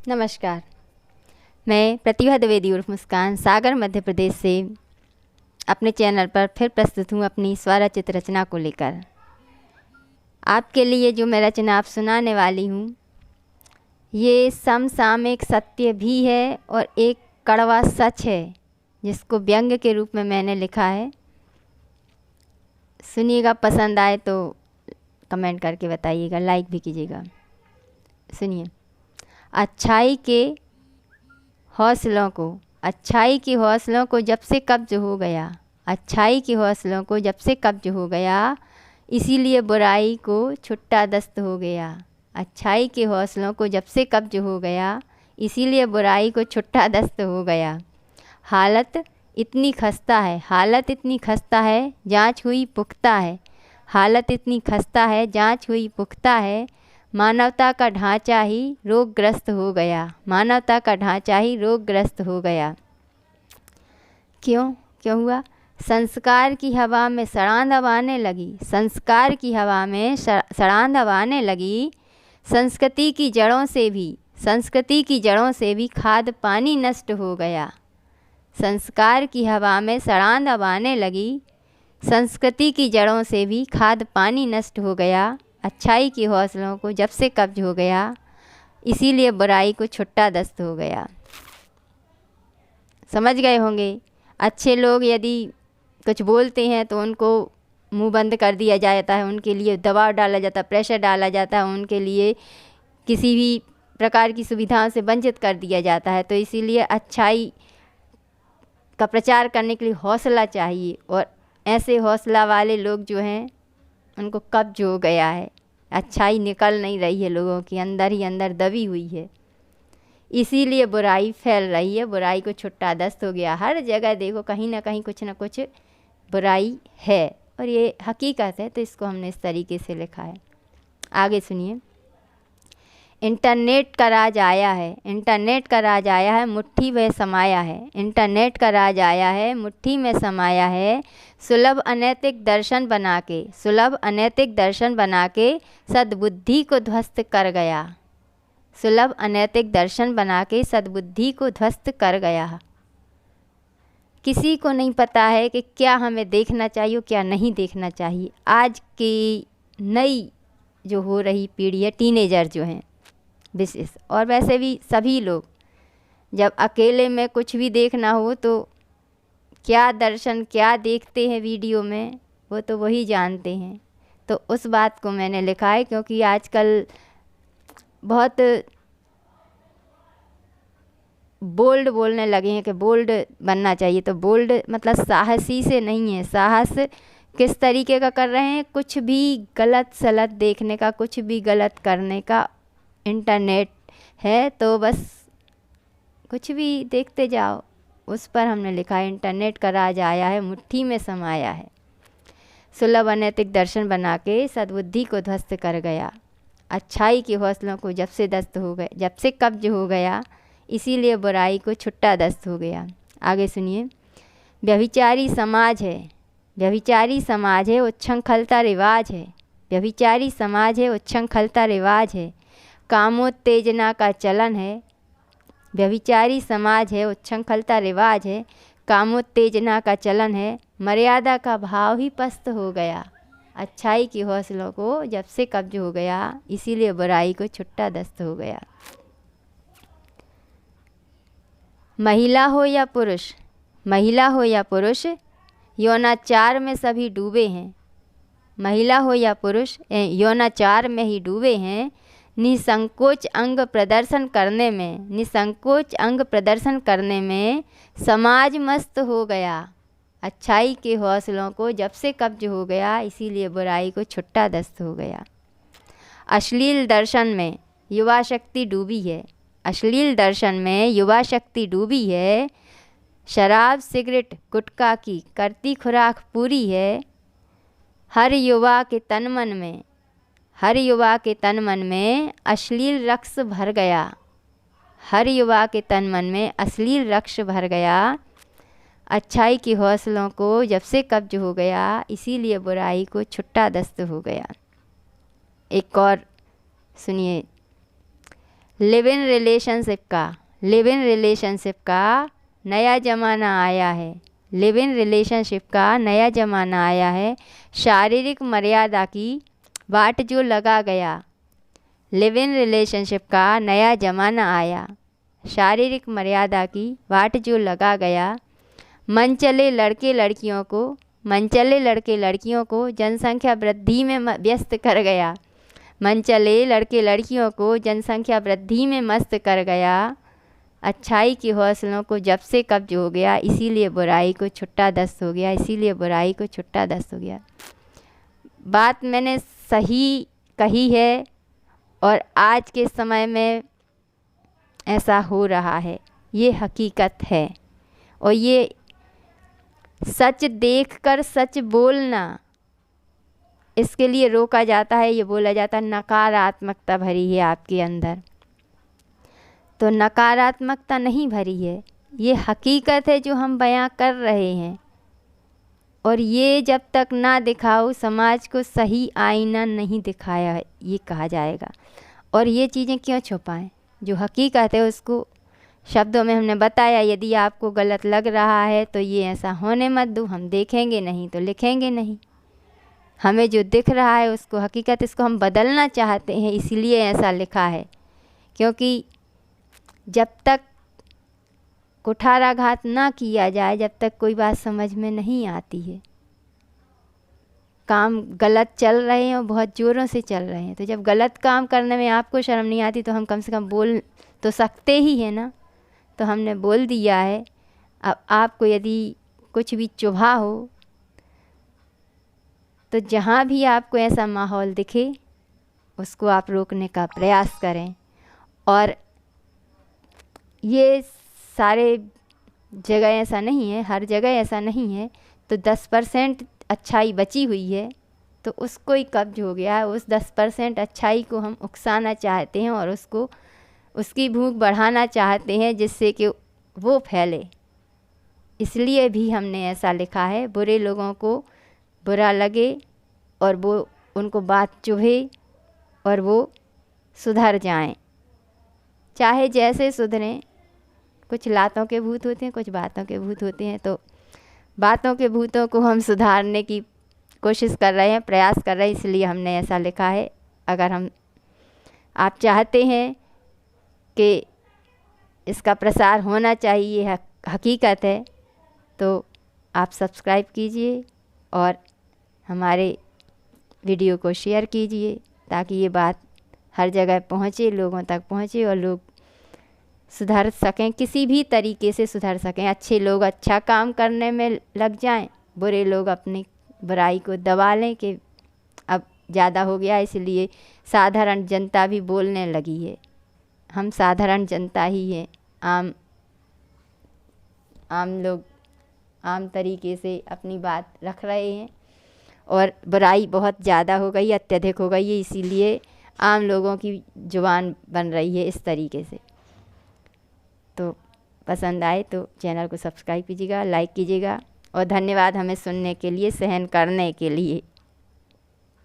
नमस्कार। मैं प्रतिभा द्विवेदी उर्फ मुस्कान सागर मध्य प्रदेश से अपने चैनल पर फिर प्रस्तुत हूँ अपनी स्वरचित रचना को लेकर। आपके लिए जो मैं रचना आप सुनाने वाली हूँ ये समसामयिक सत्य भी है और एक कड़वा सच है जिसको व्यंग्य के रूप में मैंने लिखा है। सुनिएगा, पसंद आए तो कमेंट करके बताइएगा, लाइक भी कीजिएगा। सुनिए। अच्छाई के हौसलों को जब से कब्ज हो गया, अच्छाई के हौसलों को जब से कब्ज हो गया, इसीलिए बुराई को छुट्टा दस्त हो गया। अच्छाई के हौसलों को जब से कब्ज हो गया, इसीलिए बुराई को छुट्टा दस्त हो गया। हालत इतनी खस्ता है, जांच हुई पुख्ता है। हालत इतनी खस्ता है, जांच हुई पुख्ता है। मानवता का ढांचा ही रोगग्रस्त हो गया, मानवता का ढांचा ही रोगग्रस्त हो गया। क्यों हुआ? संस्कार की हवा में सड़ांध अब आने लगी, संस्कार की हवा में सड़ांध अब आने लगी। संस्कृति की जड़ों से भी खाद पानी नष्ट हो गया। संस्कार की हवा में सड़ांध अब आने लगी, संस्कृति की जड़ों से भी खाद पानी नष्ट हो गया। अच्छाई के हौसलों को जब से कब्ज हो गया, इसीलिए बुराई को छुट्टा दस्त हो गया। समझ गए होंगे। अच्छे लोग यदि कुछ बोलते हैं तो उनको मुंह बंद कर दिया जाता है, उनके लिए दबाव डाला जाता है, प्रेशर डाला जाता है, उनके लिए किसी भी प्रकार की सुविधाओं से वंचित कर दिया जाता है। तो इसीलिए अच्छाई का प्रचार करने के लिए हौसला चाहिए, और ऐसे हौसला वाले लोग जो हैं उनको कब्ज हो गया है। अच्छाई निकल नहीं रही है, लोगों की अंदर ही अंदर दबी हुई है, इसीलिए बुराई फैल रही है। बुराई को छुट्टा दस्त हो गया। हर जगह देखो, कहीं ना कहीं कुछ ना कुछ बुराई है, और ये हकीकत है, तो इसको हमने इस तरीके से लिखा है। आगे सुनिए। इंटरनेट का राज आया है, इंटरनेट का राज आया है, मुट्ठी में समाया है। इंटरनेट का राज आया है, मुट्ठी में समाया है। सुलभ अनैतिक दर्शन बना के सद्बुद्धि को ध्वस्त कर गया। सुलभ अनैतिक दर्शन बना के सद्बुद्धि को ध्वस्त कर गया। किसी को नहीं पता है कि क्या हमें देखना चाहिए, क्या नहीं देखना चाहिए। आज की नई जो हो रही पीढ़ी है, टीनेजर जो हैं विशेष, और वैसे भी सभी लोग, जब अकेले में कुछ भी देखना हो तो क्या दर्शन क्या देखते हैं वीडियो में, वो तो वही जानते हैं। तो उस बात को मैंने लिखा है, क्योंकि आजकल बहुत बोल्ड बोलने लगे हैं कि बोल्ड बनना चाहिए। तो बोल्ड मतलब साहसी से नहीं है। साहस किस तरीके का कर रहे हैं? कुछ भी गलत सलत देखने का, कुछ भी गलत करने का इंटरनेट है, तो बस कुछ भी देखते जाओ। उस पर हमने लिखा है, इंटरनेट का राज आया है, मुट्ठी में समाया है। सुलभ अनैतिक दर्शन बना के सद्बुद्धि को ध्वस्त कर गया। अच्छाई के हौसलों को जब से कब्ज हो गया, इसीलिए बुराई को छुट्टा दस्त हो गया। आगे सुनिए। व्यभिचारी समाज है, उच्छृंखलता रिवाज है। व्यभिचारी समाज है, उच्छृंखलता रिवाज है। कामोत्तेजना का चलन है। व्यभिचारी समाज है, उच्छृंखलता रिवाज है। कामोत्तेजना का चलन है। मर्यादा का भाव ही पस्त हो गया। अच्छाई के हौसलों को जब से कब्ज हो गया, इसीलिए बुराई को छुट्टा दस्त हो गया। महिला हो या पुरुष, यौनाचार में सभी डूबे हैं। महिला हो या पुरुष, यौनाचार में ही डूबे हैं। निसंकोच अंग प्रदर्शन करने में समाज मस्त हो गया। अच्छाई के हौसलों को जब से कब्ज हो गया, इसीलिए बुराई को छुट्टा दस्त हो गया। अश्लील दर्शन में युवा शक्ति डूबी है। शराब सिगरेट गुटखा की करती खुराक पूरी है। हर युवा के तन मन में अश्लील रक्स भर गया। अच्छाई के हौसलों को जब से कब्ज हो गया, इसीलिए बुराई को छुट्टा दस्त हो गया। एक और सुनिए। लिव इन रिलेशनशिप का नया ज़माना आया है। लिव इन रिलेशनशिप का नया ज़माना आया है। शारीरिक मर्यादा की बाट जो लगा गया। लिव इन रिलेशनशिप का नया ज़माना आया, शारीरिक मर्यादा की बाट जो लगा गया। मनचले लड़के लड़कियों को जनसंख्या वृद्धि में व्यस्त कर गया। मनचले लड़के लड़कियों को जनसंख्या वृद्धि में मस्त कर गया। अच्छाई के हौसलों को जब से कब्ज हो गया, इसीलिए बुराई को छुट्टा दस्त हो गया। बात मैंने सही कही है और आज के समय में ऐसा हो रहा है, ये हकीकत है। और ये सच देखकर सच बोलना, इसके लिए रोका जाता है। ये बोला जाता है नकारात्मकता भरी है आपके अंदर, तो नकारात्मकता नहीं भरी है, ये हकीकत है जो हम बयां कर रहे हैं। और ये जब तक ना दिखाओ, समाज को सही आईना नहीं दिखाया है, ये कहा जाएगा। और ये चीज़ें क्यों छुपाएं, जो हकीकत है उसको शब्दों में हमने बताया। यदि आपको गलत लग रहा है तो ये ऐसा होने मत दो, हम देखेंगे नहीं तो लिखेंगे नहीं। हमें जो दिख रहा है उसको हकीकत, इसको हम बदलना चाहते हैं, इसीलिए ऐसा लिखा है। क्योंकि जब तक कुठाराघात ना किया जाए, जब तक कोई बात समझ में नहीं आती है, काम गलत चल रहे हैं और बहुत ज़ोरों से चल रहे हैं, तो जब गलत काम करने में आपको शर्म नहीं आती तो हम कम से कम बोल तो सकते ही है ना। तो हमने बोल दिया है। अब आपको यदि कुछ भी चुभा हो तो जहाँ भी आपको ऐसा माहौल दिखे उसको आप रोकने का प्रयास करें। और ये सारे जगह ऐसा नहीं है, हर जगह ऐसा नहीं है। तो 10% अच्छाई बची हुई है तो उसको ही कब्ज हो गया है। उस 10% अच्छाई को हम उकसाना चाहते हैं और उसकी भूख बढ़ाना चाहते हैं, जिससे कि वो फैले। इसलिए भी हमने ऐसा लिखा है, बुरे लोगों को बुरा लगे और वो उनको बात चुभे और वो सुधर जाएं, चाहे जैसे सुधरें। कुछ लातों के भूत होते हैं, कुछ बातों के भूत होते हैं। तो बातों के भूतों को हम सुधारने की कोशिश कर रहे हैं, प्रयास कर रहे हैं, इसलिए हमने ऐसा लिखा है। अगर आप चाहते हैं कि इसका प्रसार होना चाहिए, हकीकत है, तो आप सब्सक्राइब कीजिए और हमारे वीडियो को शेयर कीजिए, ताकि ये बात हर जगह पहुँचे, लोगों तक पहुँचे और लोग सुधर सकें, किसी भी तरीके से सुधर सकें। अच्छे लोग अच्छा काम करने में लग जाएं, बुरे लोग अपनी बुराई को दबा लें कि अब ज़्यादा हो गया, इसलिए साधारण जनता भी बोलने लगी है। हम साधारण जनता ही हैं, आम लोग आम तरीके से अपनी बात रख रहे हैं और बुराई बहुत ज़्यादा हो गई, अत्यधिक हो गई है, इसीलिए आम लोगों की जुबान बन रही है इस तरीके से। तो पसंद आए तो चैनल को सब्सक्राइब कीजिएगा, लाइक कीजिएगा और धन्यवाद हमें सुनने के लिए, सहन करने के लिए।